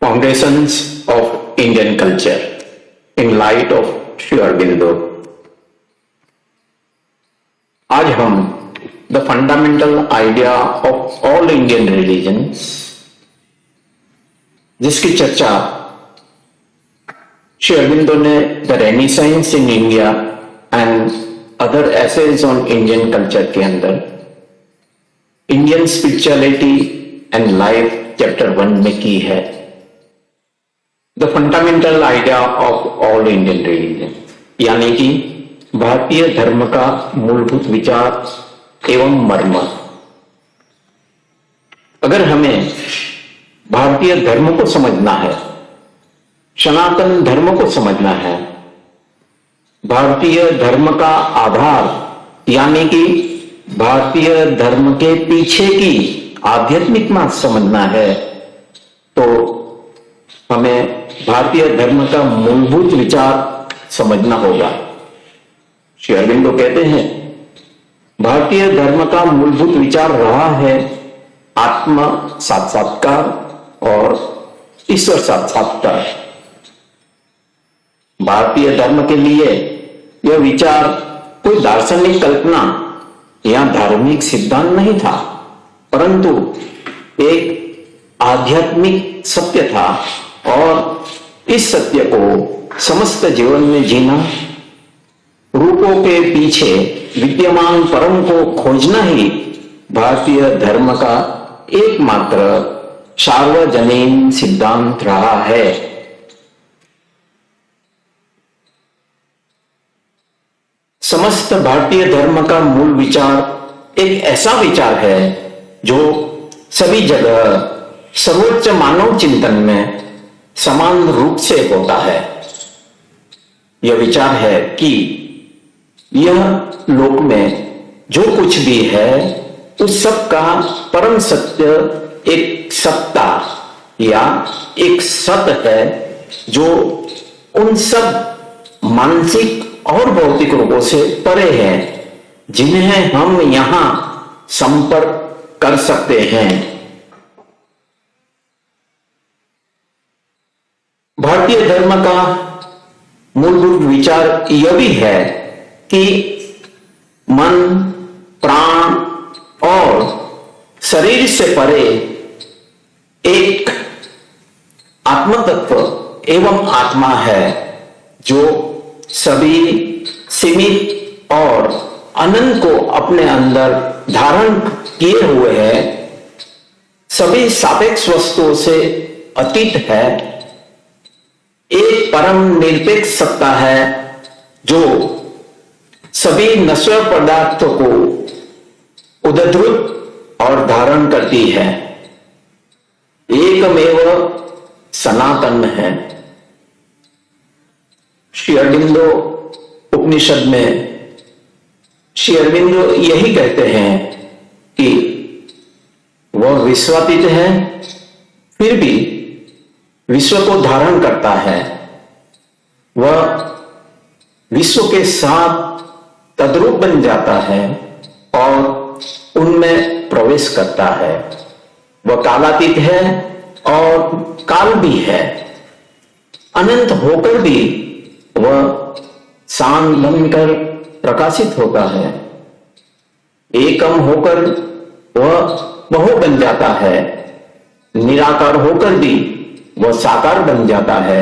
Foundations of Indian Culture in Light of Sri Aurobindo। आज हम the fundamental idea of all Indian religions, जिसकी चर्चा श्री अरबिंदो ने the renaissance in India and other essays on Indian culture के अंदर Indian spirituality and life chapter 1 में की है। The fundamental idea of all Indian religion, यानी कि भारतीय धर्म का मूलभूत विचार एवं मर्म। अगर हमें भारतीय धर्म को समझना है, सनातन धर्म को समझना है, भारतीय धर्म का आधार यानी कि भारतीय धर्म के पीछे की आध्यात्मिक बात समझना है, तो हमें भारतीय धर्म का मूलभूत विचार समझना होगा। श्री अरबिंदो कहते हैं भारतीय धर्म का मूलभूत विचार रहा है आत्म साक्षात्कार और ईश्वर साक्षात्कार। भारतीय धर्म के लिए यह विचार कोई दार्शनिक कल्पना या धार्मिक सिद्धांत नहीं था, परंतु एक आध्यात्मिक सत्य था और इस सत्य को समस्त जीवन में जीना, रूपों के पीछे विद्यमान परम को खोजना ही भारतीय धर्म का एकमात्र सार्वजनीन सिद्धांत रहा है। समस्त भारतीय धर्म का मूल विचार एक ऐसा विचार है जो सभी जगह सर्वोच्च मानव चिंतन में समान रूप से होता है। यह विचार है कि यह लोक में जो कुछ भी है उस सब का परम सत्य एक सत्ता या एक सत है जो उन सब मानसिक और भौतिक रूपों से परे है जिन्हें हम यहां संपर्क कर सकते हैं। भारतीय धर्म का मूलभूत विचार यह भी है कि मन, प्राण और शरीर से परे एक आत्म तत्व एवं आत्मा है जो सभी सीमित और अनंत को अपने अंदर धारण किए हुए है, सभी सापेक्ष वस्तुओं से अतीत है, एक परम निरपेक्ष सत्ता है जो सभी नश्वर पदार्थों को उद्धृत और धारण करती है, एकमेव सनातन है। श्री अरबिंदो उपनिषद में श्री अरबिंदो यही कहते हैं कि वह विश्वातीत है, फिर भी विश्व को धारण करता है। वह विश्व के साथ तद्रूप बन जाता है और उनमें प्रवेश करता है। वह कालातीत है और काल भी है। अनंत होकर भी वह शांत बनकर प्रकाशित होता है। एकम होकर वह बहु बन जाता है। निराकार होकर भी वह साकार बन जाता है।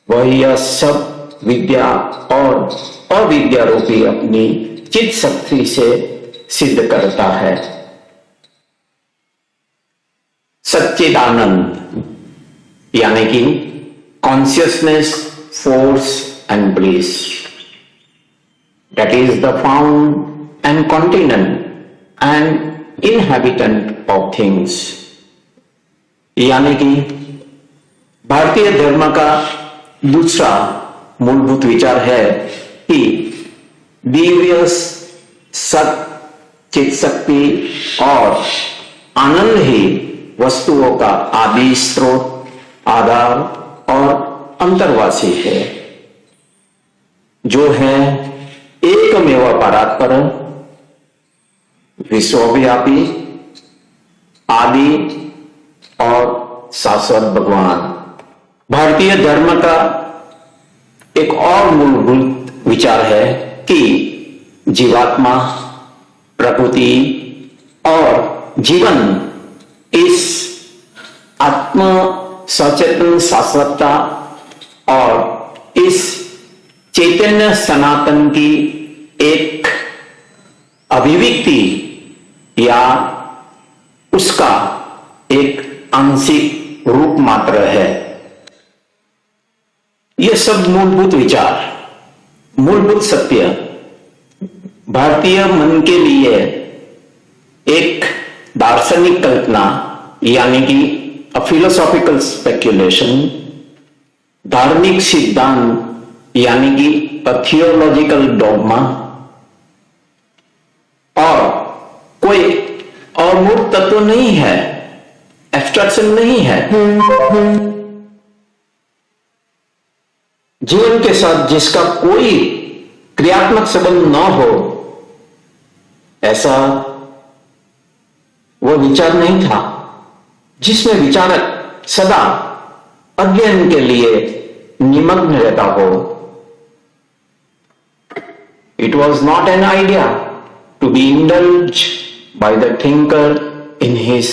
वह यह सब विद्या और अविद्या रूपी अपनी चित्त शक्ति से सिद्ध करता है। सच्चिदानंद यानी कि consciousness, force and bliss, that is the found and continent and inhabitant of things, यानी कि भारतीय धर्म का दूसरा मूलभूत विचार है कि दिव्य सत, चित शक्ति और आनंद ही वस्तुओं का आदि स्रोत, आधार और अंतर्वासी है, जो है एकमेव परात्पर, विश्वव्यापी, आदि और शाश्वत भगवान। भारतीय धर्म का एक और मूलभूत विचार है कि जीवात्मा, प्रकृति और जीवन इस आत्म सचेतन शाश्वतता और इस चैतन्य सनातन की एक अभिव्यक्ति या उसका एक आंशिक रूप मात्र है। यह सब मूलभूत विचार, मूलभूत सत्य भारतीय मन के लिए एक दार्शनिक कल्पना यानी कि अ फिलोसॉफिकल स्पेक्युलेशन, धार्मिक सिद्धांत यानी कि अ थियोलॉजिकल डॉगमा और कोई अमूर्त तत्व नहीं है, एब्स्ट्रैक्शन नहीं है। जीवन के साथ जिसका कोई क्रियात्मक संबंध न हो, ऐसा वो विचार नहीं था जिसमें विचारक सदा अध्ययन के लिए निमग्न रहता हो। It was not an idea to be indulged by the thinker in his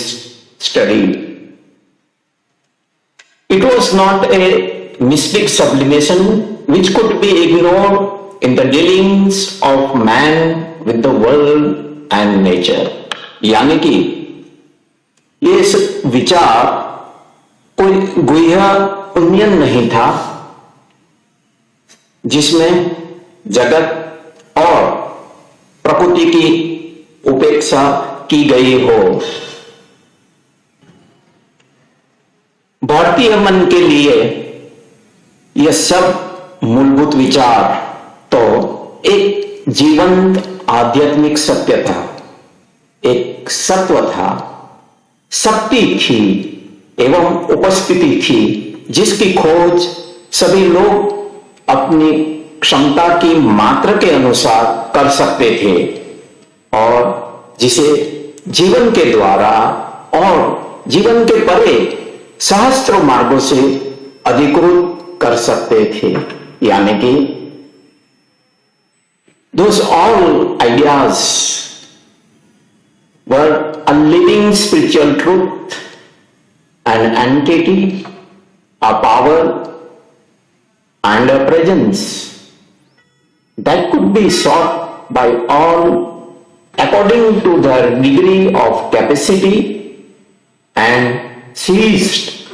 study. It was not a mystic sublimation which could be ignored in the dealings of man with the world and nature. यानी कि ये विचार कोई गुह्य उन्नयन नहीं था जिसमें जगत और प्रकृति की उपेक्षा की गई हो। भारतीय मन के लिए यह सब मूलभूत विचार तो एक जीवंत आध्यात्मिक सत्य था, एक सत्व था, शक्ति थी एवं उपस्थिति थी जिसकी खोज सभी लोग अपनी क्षमता की मात्रा के अनुसार कर सकते थे और जिसे जीवन के द्वारा और जीवन के परे सहस्त्र मार्गों से अधिकृत कर सकते थे। यानी कि those all ideas were a living spiritual truth, an entity, a power and a presence that could be sought by all according to their degree of capacity and seized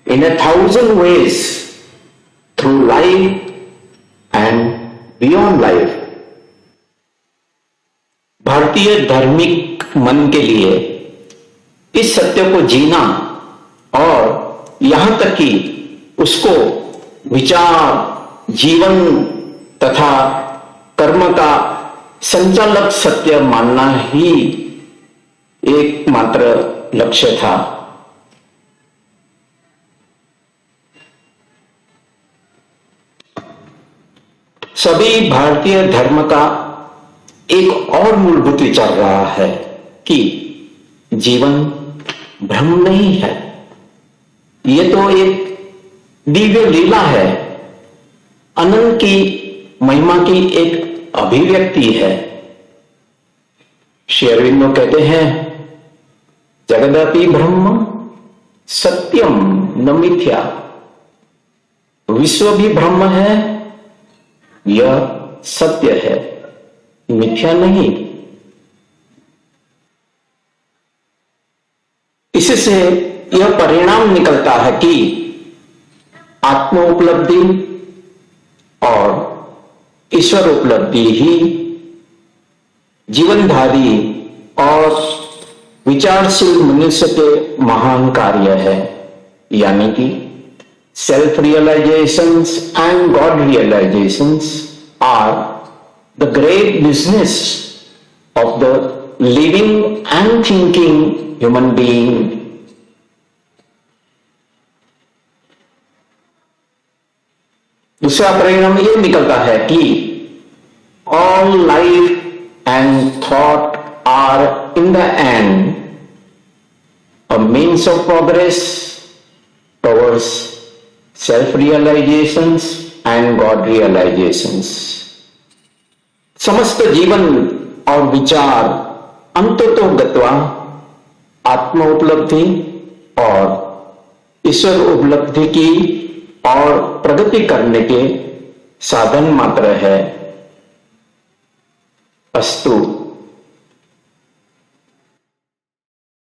in 1,000 ways through life and beyond life. भारतीय धार्मिक मन के लिए इस सत्य को जीना और यहां तक कि उसको विचार, जीवन तथा कर्म का संचालक सत्य मानना ही एकमात्र लक्ष्य था। सभी भारतीय धर्म का एक और मूलभूत विचार रहा है कि जीवन भ्रम नहीं है, यह तो एक दिव्य लीला है, अनंत की महिमा की एक अभिव्यक्ति है। श्री अरविंदो कहते हैं जगदपि ब्रह्म सत्यम न मिथ्या, विश्व भी ब्रह्म है, यह सत्य है, मिथ्या नहीं। इससे यह परिणाम निकलता है कि आत्म उपलब्धि और ईश्वर उपलब्धि ही जीवनधारी और विचारशील मनुष्य के महान कार्य है। यानी कि self realisations and God realisations are the great business of the living and thinking human being. दूसरा परिणाम यह निकलता है कि all life and thought are in the end a means of progress covers self realisations and God realisations. समस्त जीवन और विचार अंततो गत्वा आत्म उपलब्धि और ईश्वर उपलब्धि की और प्रगति करने के साधन मात्र है। अस्तु।